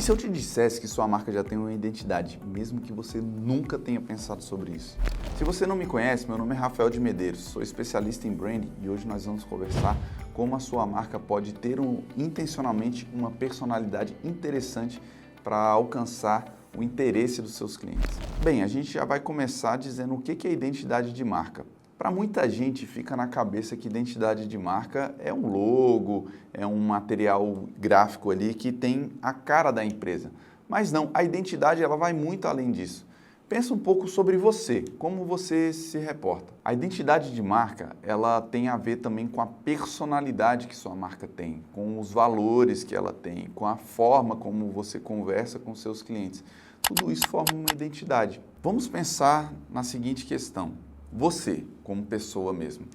E se eu te dissesse que sua marca já tem uma identidade, mesmo que você nunca tenha pensado sobre isso? Se você não me conhece, meu nome é Rafael de Medeiros, sou especialista em branding e hoje nós vamos conversar como a sua marca pode ter intencionalmente uma personalidade interessante para alcançar o interesse dos seus clientes. Bem, a gente já vai começar dizendo o que é identidade de marca. Para muita gente fica na cabeça que identidade de marca é um logo, é um material gráfico ali que tem a cara da empresa. Mas não, a identidade ela vai muito além disso. Pensa um pouco sobre você, como você se reporta. A identidade de marca, ela tem a ver também com a personalidade que sua marca tem, com os valores que ela tem, com a forma como você conversa com seus clientes. Tudo isso forma uma identidade. Vamos pensar na seguinte questão. Você, como pessoa mesmo,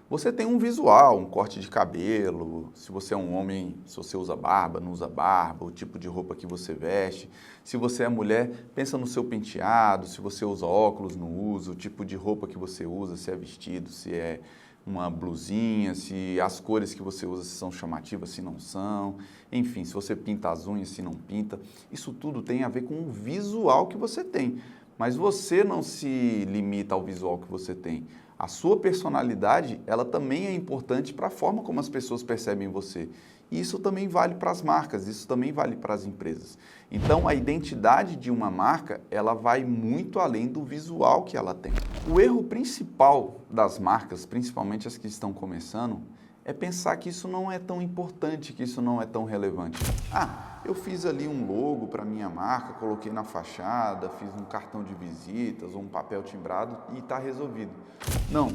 você tem um visual, um corte de cabelo, se você é um homem, se você usa barba, não usa barba, o tipo de roupa que você veste. Se você é mulher, pensa no seu penteado, se você usa óculos, não usa, o tipo de roupa que você usa, se é vestido, se é uma blusinha, se as cores que você usa se são chamativas, se não são, enfim, se você pinta as unhas, se não pinta. Isso tudo tem a ver com o visual que você tem. Mas você não se limita ao visual que você tem. A sua personalidade, ela também é importante para a forma como as pessoas percebem você. E isso também vale para as marcas, isso também vale para as empresas. Então, a identidade de uma marca, ela vai muito além do visual que ela tem. O erro principal das marcas, principalmente as que estão começando, é pensar que isso não é tão importante, que isso não é tão relevante. Eu fiz ali um logo para minha marca, coloquei na fachada, fiz um cartão de visitas ou um papel timbrado e está resolvido. Não,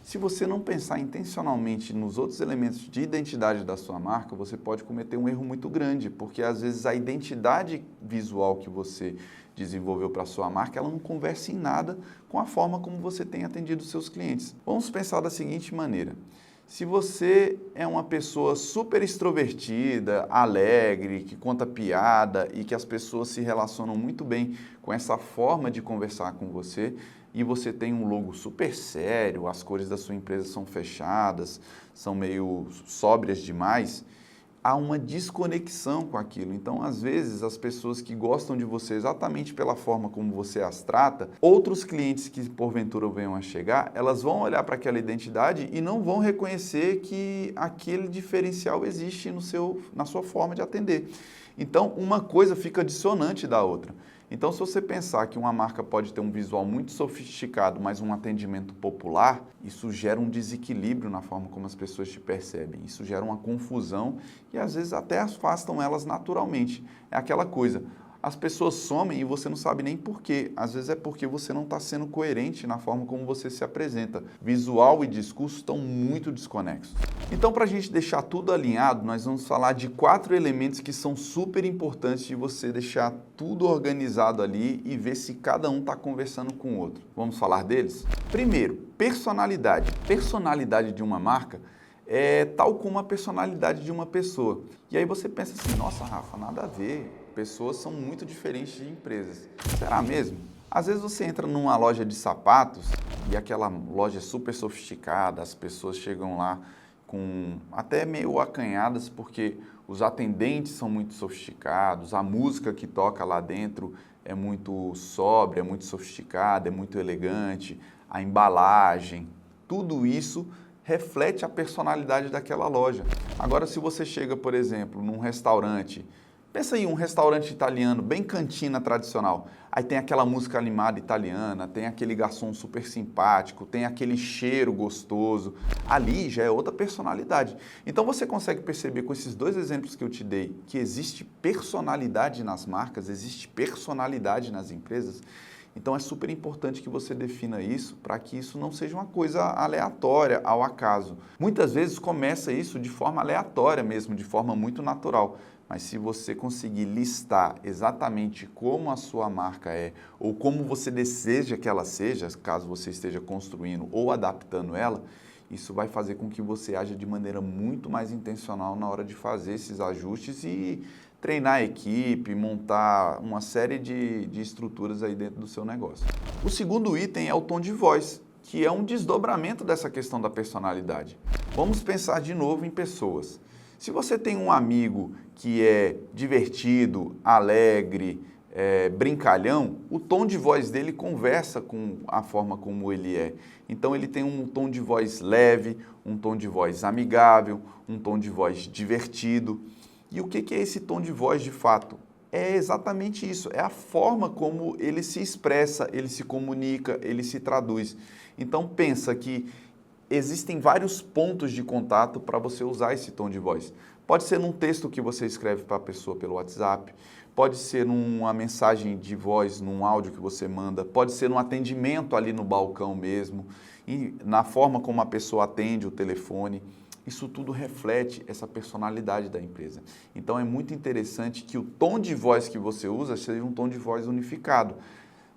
se você não pensar intencionalmente nos outros elementos de identidade da sua marca, você pode cometer um erro muito grande, porque às vezes a identidade visual que você desenvolveu para a sua marca, ela não conversa em nada com a forma como você tem atendido os seus clientes. Vamos pensar da seguinte maneira. Se você é uma pessoa super extrovertida, alegre, que conta piada e que as pessoas se relacionam muito bem com essa forma de conversar com você e você tem um logo super sério, as cores da sua empresa são fechadas, são meio sóbrias demais, há uma desconexão com aquilo. Então, às vezes, as pessoas que gostam de você exatamente pela forma como você as trata, outros clientes que porventura venham a chegar, elas vão olhar para aquela identidade e não vão reconhecer que aquele diferencial existe na sua forma de atender. Então, uma coisa fica dissonante da outra. Então, se você pensar que uma marca pode ter um visual muito sofisticado, mas um atendimento popular, isso gera um desequilíbrio na forma como as pessoas te percebem. Isso gera uma confusão e, às vezes, até afastam elas naturalmente. É aquela coisa, as pessoas somem e você não sabe nem por quê. Às vezes é porque você não está sendo coerente na forma como você se apresenta. Visual e discurso estão muito desconexos. Então, para a gente deixar tudo alinhado, nós vamos falar de 4 elementos que são super importantes de você deixar tudo organizado ali e ver se cada um está conversando com o outro. Vamos falar deles? Primeiro, personalidade. Personalidade de uma marca é tal como a personalidade de uma pessoa. E aí você pensa assim, nossa, Rafa, nada a ver. Pessoas são muito diferentes de empresas. Será mesmo? Às vezes você entra numa loja de sapatos e aquela loja é super sofisticada, as pessoas chegam lá com até meio acanhadas porque os atendentes são muito sofisticados, a música que toca lá dentro é muito sóbria, é muito sofisticada, é muito elegante, a embalagem, tudo isso reflete a personalidade daquela loja. Agora, se você chega, por exemplo, num restaurante, pensa aí, um restaurante italiano, bem cantina tradicional. Aí tem aquela música animada italiana, tem aquele garçom super simpático, tem aquele cheiro gostoso. Ali já é outra personalidade. Então você consegue perceber com esses 2 exemplos que eu te dei que existe personalidade nas marcas, existe personalidade nas empresas. Então é super importante que você defina isso para que isso não seja uma coisa aleatória, ao acaso. Muitas vezes começa isso de forma aleatória mesmo, de forma muito natural. Mas se você conseguir listar exatamente como a sua marca é, ou como você deseja que ela seja, caso você esteja construindo ou adaptando ela, isso vai fazer com que você aja de maneira muito mais intencional na hora de fazer esses ajustes e treinar a equipe, montar uma série de estruturas aí dentro do seu negócio. O segundo item é o tom de voz, que é um desdobramento dessa questão da personalidade. Vamos pensar de novo em pessoas. Se você tem um amigo que é divertido, alegre, brincalhão, o tom de voz dele conversa com a forma como ele é. Então ele tem um tom de voz leve, um tom de voz amigável, um tom de voz divertido. E o que é esse tom de voz de fato? É exatamente isso, é a forma como ele se expressa, ele se comunica, ele se traduz. Então pensa que existem vários pontos de contato para você usar esse tom de voz. Pode ser num texto que você escreve para a pessoa pelo WhatsApp, pode ser numa mensagem de voz, num áudio que você manda, pode ser num atendimento ali no balcão mesmo, e na forma como a pessoa atende o telefone. Isso tudo reflete essa personalidade da empresa. Então é muito interessante que o tom de voz que você usa seja um tom de voz unificado.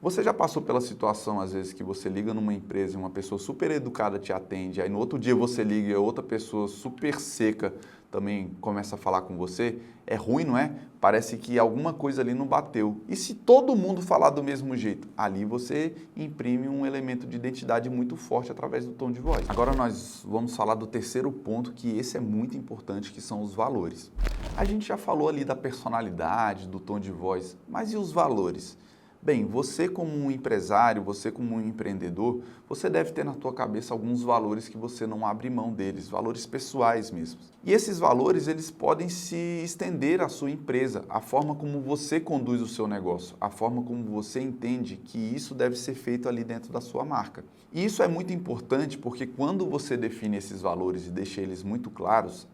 Você já passou pela situação, às vezes, que você liga numa empresa e uma pessoa super educada te atende, aí no outro dia você liga e outra pessoa super seca também começa a falar com você? É ruim, não é? Parece que alguma coisa ali não bateu. E se todo mundo falar do mesmo jeito? Ali você imprime um elemento de identidade muito forte através do tom de voz. Agora nós vamos falar do terceiro ponto, que esse é muito importante, que são os valores. A gente já falou ali da personalidade, do tom de voz, mas e os valores? Bem, você como um empresário, você como um empreendedor, você deve ter na tua cabeça alguns valores que você não abre mão deles, valores pessoais mesmo. E esses valores, eles podem se estender à sua empresa, a forma como você conduz o seu negócio, a forma como você entende que isso deve ser feito ali dentro da sua marca. E isso é muito importante porque quando você define esses valores e deixa eles muito claros,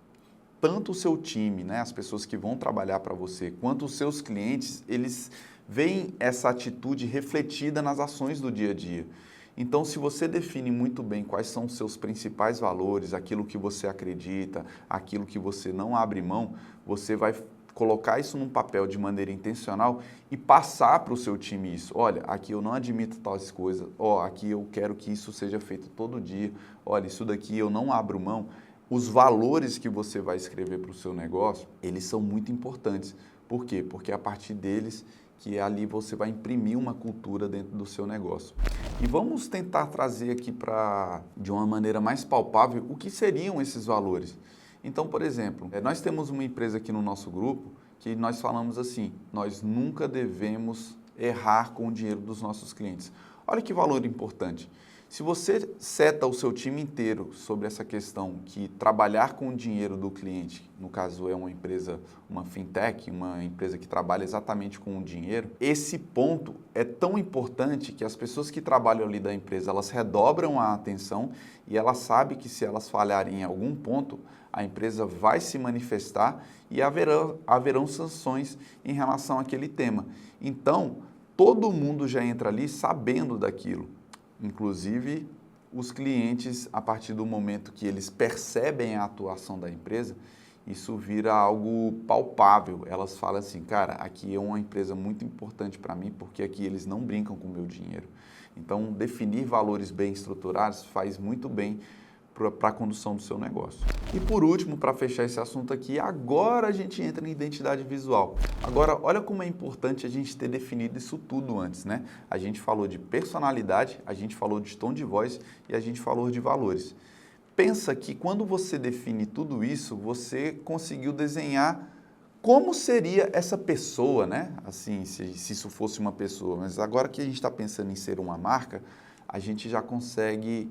tanto o seu time, né, as pessoas que vão trabalhar para você, quanto os seus clientes, eles veem essa atitude refletida nas ações do dia a dia. Então, se você define muito bem quais são os seus principais valores, aquilo que você acredita, aquilo que você não abre mão, você vai colocar isso num papel de maneira intencional e passar para o seu time isso. Olha, aqui eu não admito tais coisas, aqui eu quero que isso seja feito todo dia, olha, isso daqui eu não abro mão. Os valores que você vai escrever para o seu negócio, eles são muito importantes. Por quê? Porque é a partir deles que ali você vai imprimir uma cultura dentro do seu negócio. E vamos tentar trazer aqui de uma maneira mais palpável, o que seriam esses valores. Então, por exemplo, nós temos uma empresa aqui no nosso grupo que nós falamos assim, nós nunca devemos errar com o dinheiro dos nossos clientes. Olha que valor importante. Se você seta o seu time inteiro sobre essa questão que trabalhar com o dinheiro do cliente, no caso é uma empresa, uma fintech, uma empresa que trabalha exatamente com o dinheiro, esse ponto é tão importante que as pessoas que trabalham ali da empresa, elas redobram a atenção e elas sabem que se elas falharem em algum ponto, a empresa vai se manifestar e haverão sanções em relação àquele tema. Então, todo mundo já entra ali sabendo daquilo. Inclusive, os clientes, a partir do momento que eles percebem a atuação da empresa, isso vira algo palpável. Elas falam assim, cara, aqui é uma empresa muito importante para mim, porque aqui eles não brincam com o meu dinheiro. Então, definir valores bem estruturados faz muito bem para a condução do seu negócio. E por último, para fechar esse assunto aqui, agora a gente entra em identidade visual. Agora, olha como é importante a gente ter definido isso tudo antes, né? A gente falou de personalidade, a gente falou de tom de voz e a gente falou de valores. Pensa que quando você define tudo isso, você conseguiu desenhar como seria essa pessoa, né? Assim, se isso fosse uma pessoa. Mas agora que a gente está pensando em ser uma marca, a gente já consegue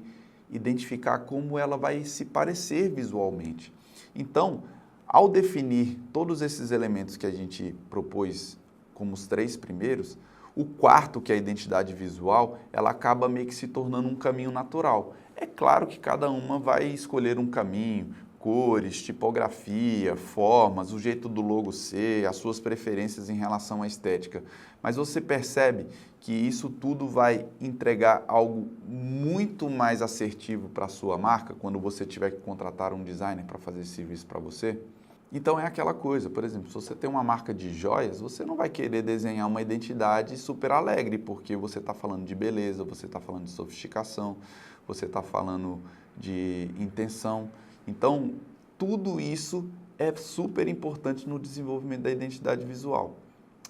identificar como ela vai se parecer visualmente. Então, ao definir todos esses elementos que a gente propôs como os 3 primeiros, o quarto, que é a identidade visual, ela acaba meio que se tornando um caminho natural. É claro que cada uma vai escolher um caminho, cores, tipografia, formas, o jeito do logo ser, as suas preferências em relação à estética. Mas você percebe que isso tudo vai entregar algo muito mais assertivo para a sua marca quando você tiver que contratar um designer para fazer esse serviço para você? Então é aquela coisa, por exemplo, se você tem uma marca de joias, você não vai querer desenhar uma identidade super alegre, porque você está falando de beleza, você está falando de sofisticação, você está falando de intenção. Então, tudo isso é super importante no desenvolvimento da identidade visual.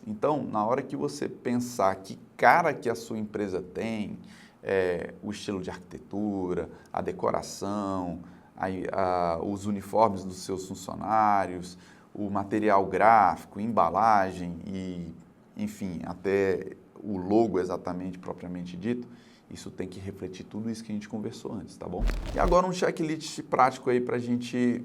Então, na hora que você pensar que cara que a sua empresa tem, o estilo de arquitetura, a decoração, os uniformes dos seus funcionários, o material gráfico, embalagem e, enfim, até o logo exatamente, propriamente dito, isso tem que refletir tudo isso que a gente conversou antes, tá bom? E agora um checklist prático aí para a gente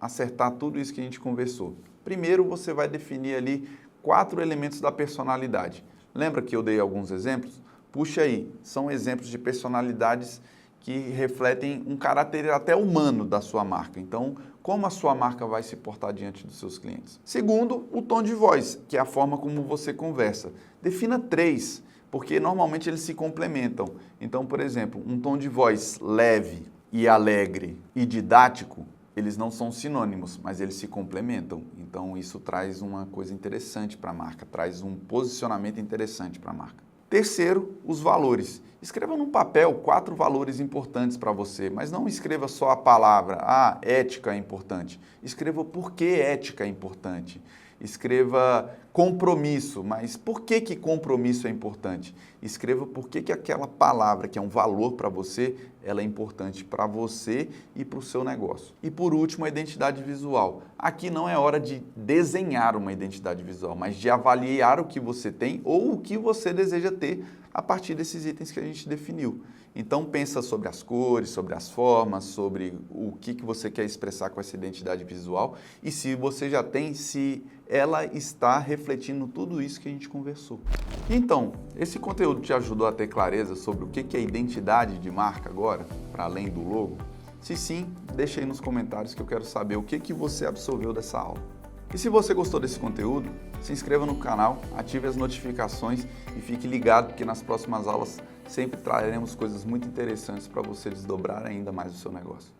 acertar tudo isso que a gente conversou. Primeiro, você vai definir ali 4 elementos da personalidade. Lembra que eu dei alguns exemplos? Puxa aí, são exemplos de personalidades que refletem um caráter até humano da sua marca. Então, como a sua marca vai se portar diante dos seus clientes? Segundo, o tom de voz, que é a forma como você conversa. Defina 3, porque normalmente eles se complementam. Então, por exemplo, um tom de voz leve e alegre e didático, eles não são sinônimos, mas eles se complementam. Então, isso traz uma coisa interessante para a marca, traz um posicionamento interessante para a marca. Terceiro, os valores. Escreva num papel 4 valores importantes para você, mas não escreva só a palavra, ética é importante. Escreva por que ética é importante. Escreva compromisso, mas por que compromisso é importante? Escreva por que aquela palavra, que é um valor para você, ela é importante para você e para o seu negócio. E por último, a identidade visual. Aqui não é hora de desenhar uma identidade visual, mas de avaliar o que você tem ou o que você deseja ter a partir desses itens que a gente definiu. Então pensa sobre as cores, sobre as formas, sobre o que você quer expressar com essa identidade visual e se você já tem, se ela está refletindo tudo isso que a gente conversou. Então, esse conteúdo te ajudou a ter clareza sobre o que é identidade de marca agora, para além do logo? Se sim, deixa aí nos comentários que eu quero saber o que você absorveu dessa aula. E se você gostou desse conteúdo, se inscreva no canal, ative as notificações e fique ligado porque nas próximas aulas sempre traremos coisas muito interessantes para você desdobrar ainda mais o seu negócio.